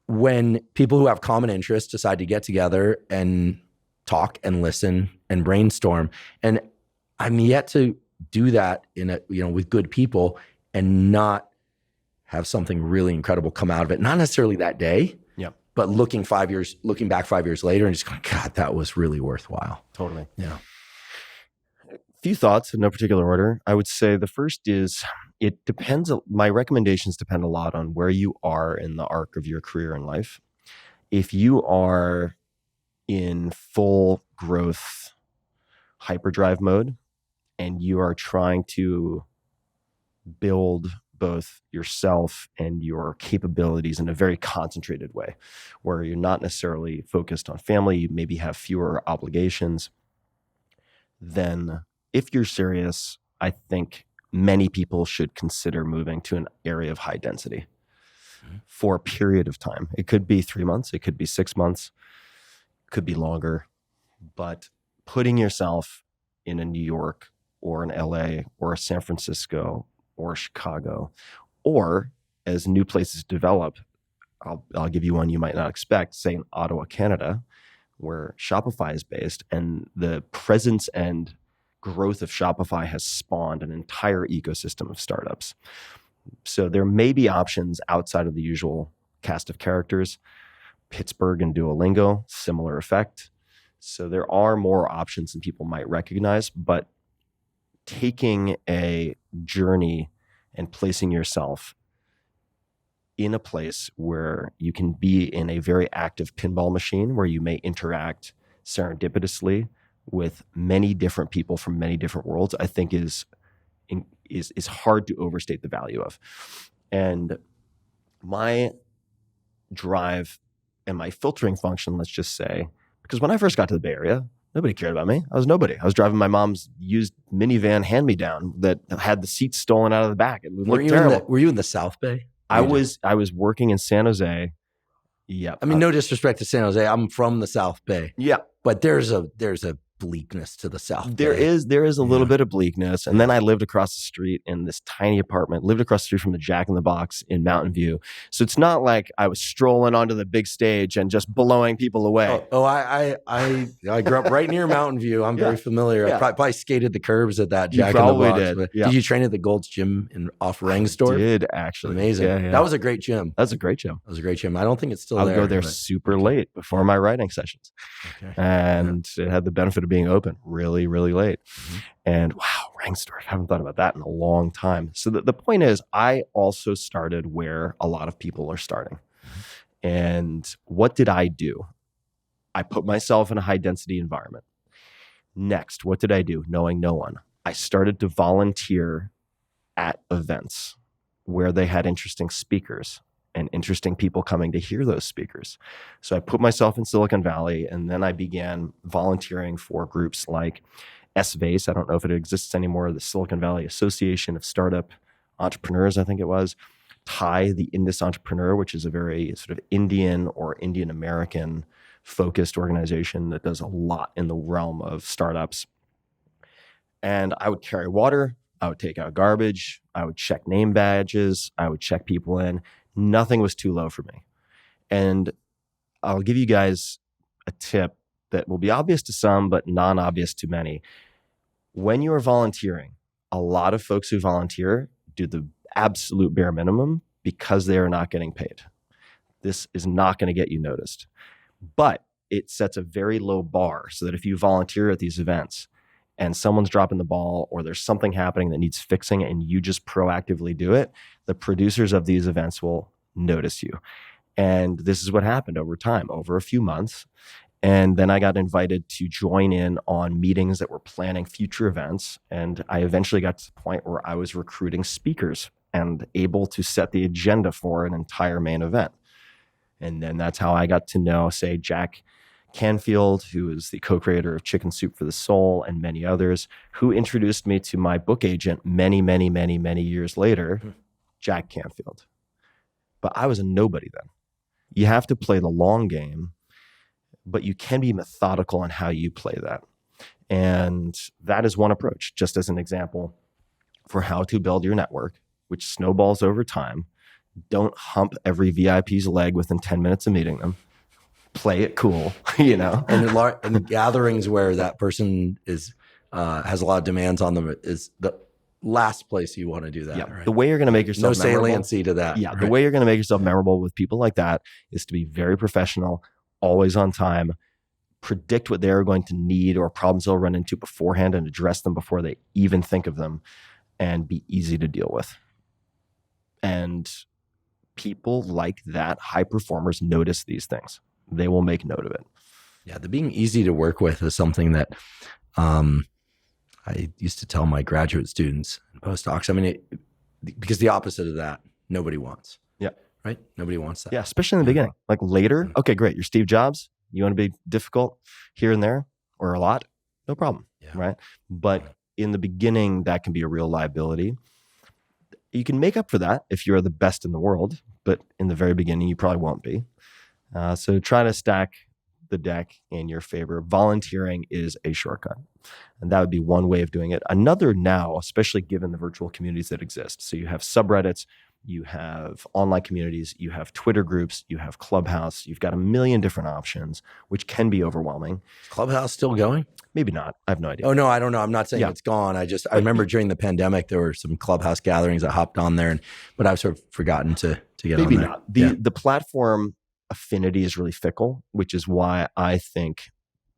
when people who have common interests decide to get together and talk and listen and brainstorm. And I'm yet to do that with good people and not have something really incredible come out of it. Not necessarily that day, but looking back 5 years later and just going, God, that was really worthwhile. Totally. Yeah. A few thoughts in no particular order. I would say the first is it depends. My recommendations depend a lot on where you are in the arc of your career and life. If you are in full growth hyperdrive mode and you are trying to build both yourself and your capabilities in a very concentrated way, where you're not necessarily focused on family, you maybe have fewer obligations, then if you're serious, I think many people should consider moving to an area of high density for a period of time. It could be 3 months, it could be 6 months, it could be longer, but putting yourself in a New York or an LA or a San Francisco or Chicago, or as new places develop, I'll give you one you might not expect, say in Ottawa, Canada, where Shopify is based, and the presence and growth of Shopify has spawned an entire ecosystem of startups. So there may be options outside of the usual cast of characters. Pittsburgh and Duolingo, similar effect. So there are more options than people might recognize, but taking a journey and placing yourself in a place where you can be in a very active pinball machine where you may interact serendipitously with many different people from many different worlds, I think is hard to overstate the value of. And my drive and my filtering function, let's just say, because when I first got to the Bay Area, nobody cared about me. I was nobody. I was driving my mom's used minivan hand-me-down that had the seats stolen out of the back. It looked terrible. Were you in the South Bay? I was working in San Jose. Yeah. I mean, no disrespect to San Jose. I'm from the South Bay. Yeah. But there's a bleakness to the South Bay. There is a little bit of bleakness. And then I lived across the street in this tiny apartment, lived across the street from the Jack in the Box in Mountain View. So it's not like I was strolling onto the big stage and just blowing people away. I grew up right near Mountain View. I'm very familiar. Yeah. I probably skated the curbs at that Jack in the Box. Did. Yeah. Did you train at the Gold's Gym off Rengstorff? I did, actually. Amazing. Yeah. That was a great gym. That was a great gym. I don't think it's still there. I would go there super late before my writing sessions. Okay. And it had the benefit of being open really, really late. Mm-hmm. And wow, Rengstorff, I haven't thought about that in a long time. So the point is, I also started where a lot of people are starting. Mm-hmm. And what did I do? I put myself in a high density environment. Next, what did I do? Knowing no one, I started to volunteer at events where they had interesting speakers and interesting people coming to hear those speakers. So I put myself in Silicon Valley, and then I began volunteering for groups like SVACE. I don't know if it exists anymore, the Silicon Valley Association of Startup Entrepreneurs, I think it was. TIE, the Indus Entrepreneur, which is a very sort of Indian or Indian American focused organization that does a lot in the realm of startups. And I would carry water, I would take out garbage, I would check name badges, I would check people in. Nothing was too low for me. And I'll give you guys a tip that will be obvious to some, but non-obvious to many. When you are volunteering, a lot of folks who volunteer do the absolute bare minimum because they are not getting paid. This is not going to get you noticed. But it sets a very low bar so that if you volunteer at these events and someone's dropping the ball or there's something happening that needs fixing and you just proactively do it, the producers of these events will notice you. And this is what happened over time, over a few months. And then I got invited to join in on meetings that were planning future events. And I eventually got to the point where I was recruiting speakers and able to set the agenda for an entire main event. And then that's how I got to know, say, Jack Canfield, who is the co-creator of Chicken Soup for the Soul and many others, who introduced me to my book agent many, many, many, many years later, Jack Canfield. But I was a nobody then. You have to play the long game, but you can be methodical in how you play that. And that is one approach, just as an example for how to build your network, which snowballs over time. Don't hump every VIP's leg within 10 minutes of meeting them. Play it cool, you know? And in gatherings where that person is has a lot of demands on them is the last place you want to do that. Yeah. Right? The way you're going to make yourself no saliency to that. Yeah. Right? The way you're going to make yourself memorable with people like that is to be very professional, always on time, predict what they're going to need or problems they'll run into beforehand and address them before they even think of them, and be easy to deal with. And people like that, high performers, notice these things. They will make note of it. Yeah, the being easy to work with is something that I used to tell my graduate students and postdocs. I mean, because the opposite of that, nobody wants. Yeah. Right? Nobody wants that. Yeah, especially in the beginning. Like later, okay, great. You're Steve Jobs. You want to be difficult here and there or a lot? No problem. Yeah. Right? But in the beginning, that can be a real liability. You can make up for that if you're the best in the world, but in the very beginning, you probably won't be. So try to stack the deck in your favor. Volunteering is a shortcut. And that would be one way of doing it. Another now, especially given the virtual communities that exist. So you have subreddits, you have online communities, you have Twitter groups, you have Clubhouse. You've got a million different options, which can be overwhelming. Is Clubhouse still going? Maybe not. I have no idea. Oh, no, I don't know. I'm not saying it's gone. I remember during the pandemic, there were some Clubhouse gatherings. I hopped on there, but I've sort of forgotten to get maybe on there. Not. The platform affinity is really fickle, which is why I think,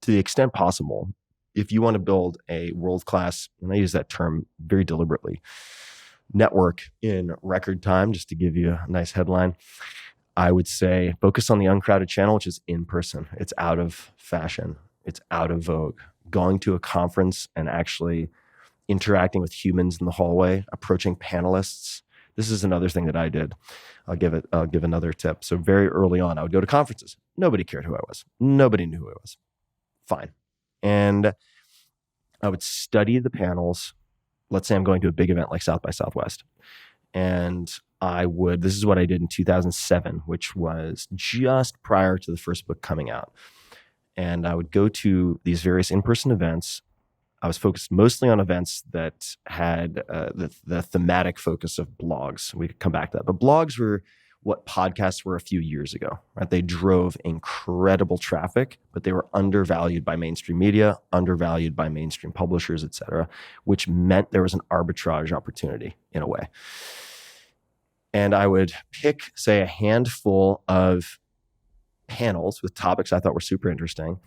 to the extent possible, if you want to build a world-class, and I use that term very deliberately, network in record time, just to give you a nice headline, I would say focus on the uncrowded channel, which is in person. It's out of fashion. It's out of vogue. Going to a conference and actually interacting with humans in the hallway, approaching panelists. This is another thing that I did. I'll give another tip. So very early on, I would go to conferences. Nobody cared who I was. Nobody knew who I was. Fine. And I would study the panels. Let's say I'm going to a big event like South by Southwest. And this is what I did in 2007, which was just prior to the first book coming out. And I would go to these various in-person events. I was focused mostly on events that had the thematic focus of blogs. We could come back to that. But blogs were what podcasts were a few years ago, right? They drove incredible traffic, but they were undervalued by mainstream media, undervalued by mainstream publishers, et cetera, which meant there was an arbitrage opportunity in a way. And I would pick, say, a handful of panels with topics I thought were super interesting.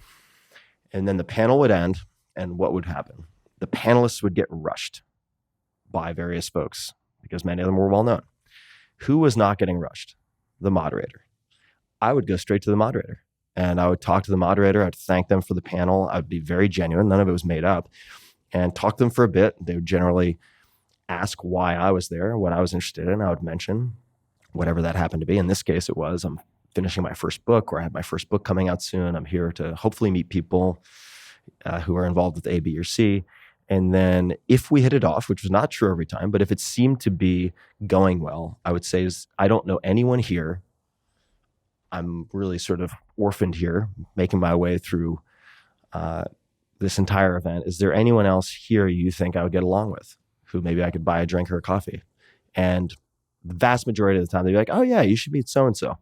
And then the panel would end, and what would happen? The panelists would get rushed by various folks because many of them were well known. Who was not getting rushed? The moderator. I would go straight to the moderator and I would talk to the moderator. I'd thank them for the panel. I'd be very genuine. None of it was made up, and talk to them for a bit. They would generally ask why I was there, what I was interested in. I would mention whatever that happened to be. In this case, it was, I'm finishing my first book, or I have my first book coming out soon. I'm here to hopefully meet people who are involved with A, B, or C. And then if we hit it off, which was not true every time, but if it seemed to be going well, I would say, I don't know anyone here. I'm really sort of orphaned here, making my way through this entire event. Is there anyone else here you think I would get along with, who maybe I could buy a drink or a coffee? And the vast majority of the time, they'd be like, oh yeah, you should meet so-and-so.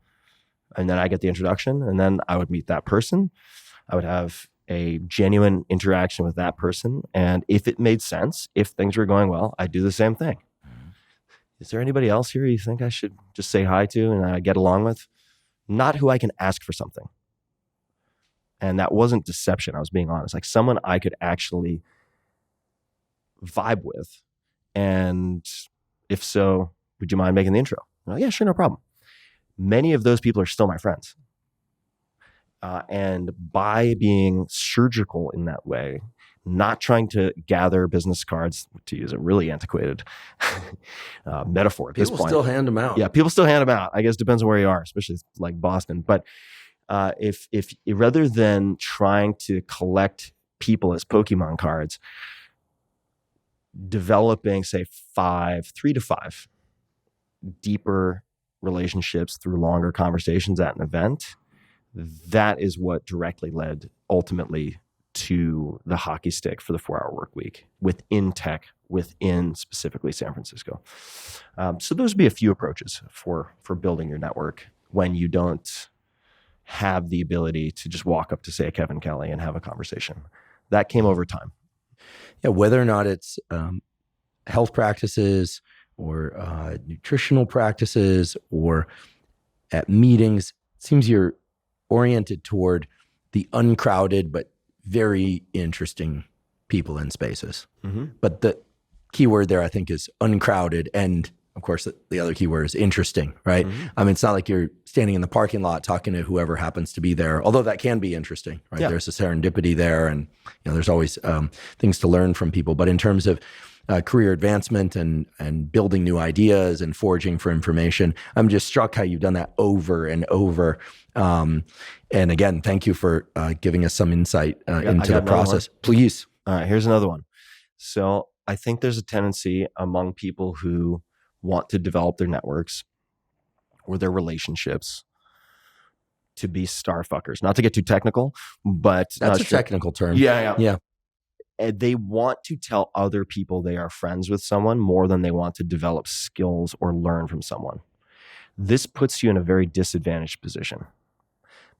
And then I get the introduction, and then I would meet that person. I would have a genuine interaction with that person. And if it made sense, if things were going well, I'd do the same thing. Is there anybody else here you think I should just say hi to and get along with? Not who I can ask for something. And that wasn't deception. I was being honest. Like someone I could actually vibe with. And if so, would you mind making the intro? Well, yeah, sure, no problem. Many of those people are still my friends. And by being surgical in that way, not trying to gather business cards, to use a really antiquated metaphor at this point. People still hand them out. Yeah, people still hand them out. I guess it depends on where you are, especially like Boston. But if rather than trying to collect people as Pokemon cards, developing, say, 3 to 5 deeper relationships through longer conversations at an event, that is what directly led ultimately to the hockey stick for the 4-hour work week within tech within specifically San Francisco. So those would be a few approaches for building your network when you don't have the ability to just walk up to, say, a Kevin Kelly and have a conversation. That came over time. Yeah, whether or not it's health practices or nutritional practices or at meetings, it seems you're oriented toward the uncrowded but very interesting people and spaces. Mm-hmm. But the key word there, I think, is uncrowded. And of course, the other key word is interesting, right? Mm-hmm. I mean, it's not like you're standing in the parking lot talking to whoever happens to be there, although that can be interesting, right? Yeah. There's a serendipity there, and there's always things to learn from people. But in terms of career advancement and building new ideas and foraging for information, I'm just struck how you've done that over and over. And again, thank you for giving us some insight into the process. Please. All right, here's another one. So I think there's a tendency among people who want to develop their networks or their relationships to be star fuckers. Not to get too technical, but that's a technical term. Yeah. And they want to tell other people they are friends with someone more than they want to develop skills or learn from someone. This puts you in a very disadvantaged position,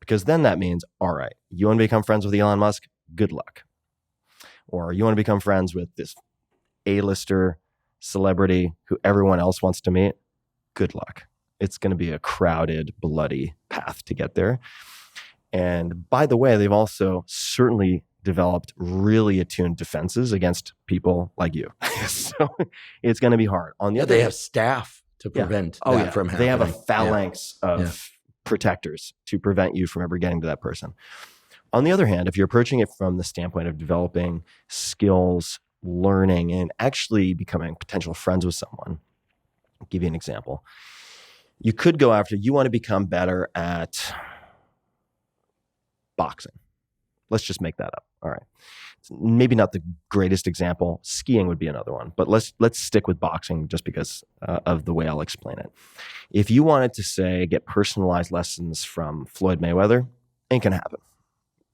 because then that means, all right, you want to become friends with Elon Musk? Good luck. Or you want to become friends with this A-lister celebrity who everyone else wants to meet? Good luck. It's going to be a crowded, bloody path to get there. And by the way, they've also certainly developed really attuned defenses against people like you. So it's going to be hard. On the other they hand, have staff to prevent that from happening. They have a phalanx of protectors to prevent you from ever getting to that person. On the other hand, if you're approaching it from the standpoint of developing skills, learning, and actually becoming potential friends with someone, I'll give you an example. You could go after, you want to become better at boxing. Let's just make that up. All right. Maybe not the greatest example. Skiing would be another one, but let's stick with boxing just because of the way I'll explain it. If you wanted to, say, get personalized lessons from Floyd Mayweather, ain't gonna happen.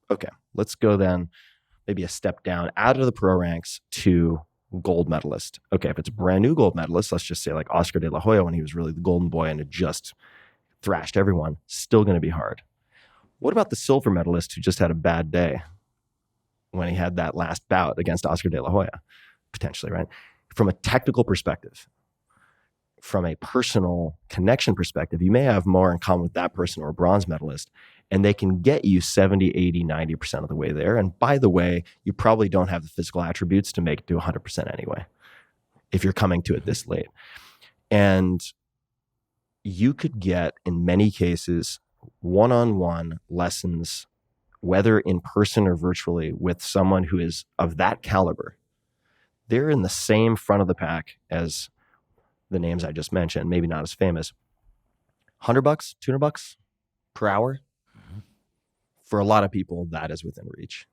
Okay, let's go then maybe a step down out of the pro ranks to gold medalist. Okay, if it's a brand new gold medalist, let's just say like Oscar de la Hoya when he was really the golden boy and had just thrashed everyone, still going to be hard. What about the silver medalist who just had a bad day when he had that last bout against Oscar de la Hoya? Potentially, right? From a technical perspective, from a personal connection perspective, you may have more in common with that person or a bronze medalist, and they can get you 70, 80, 90% of the way there. And by the way, you probably don't have the physical attributes to make it to 100% anyway, if you're coming to it this late. And you could get, in many cases, one-on-one lessons, whether in person or virtually, with someone who is of that caliber. They're in the same front of the pack as the names I just mentioned, maybe not as famous. $100, $200 per hour. For a lot of people, that is within reach.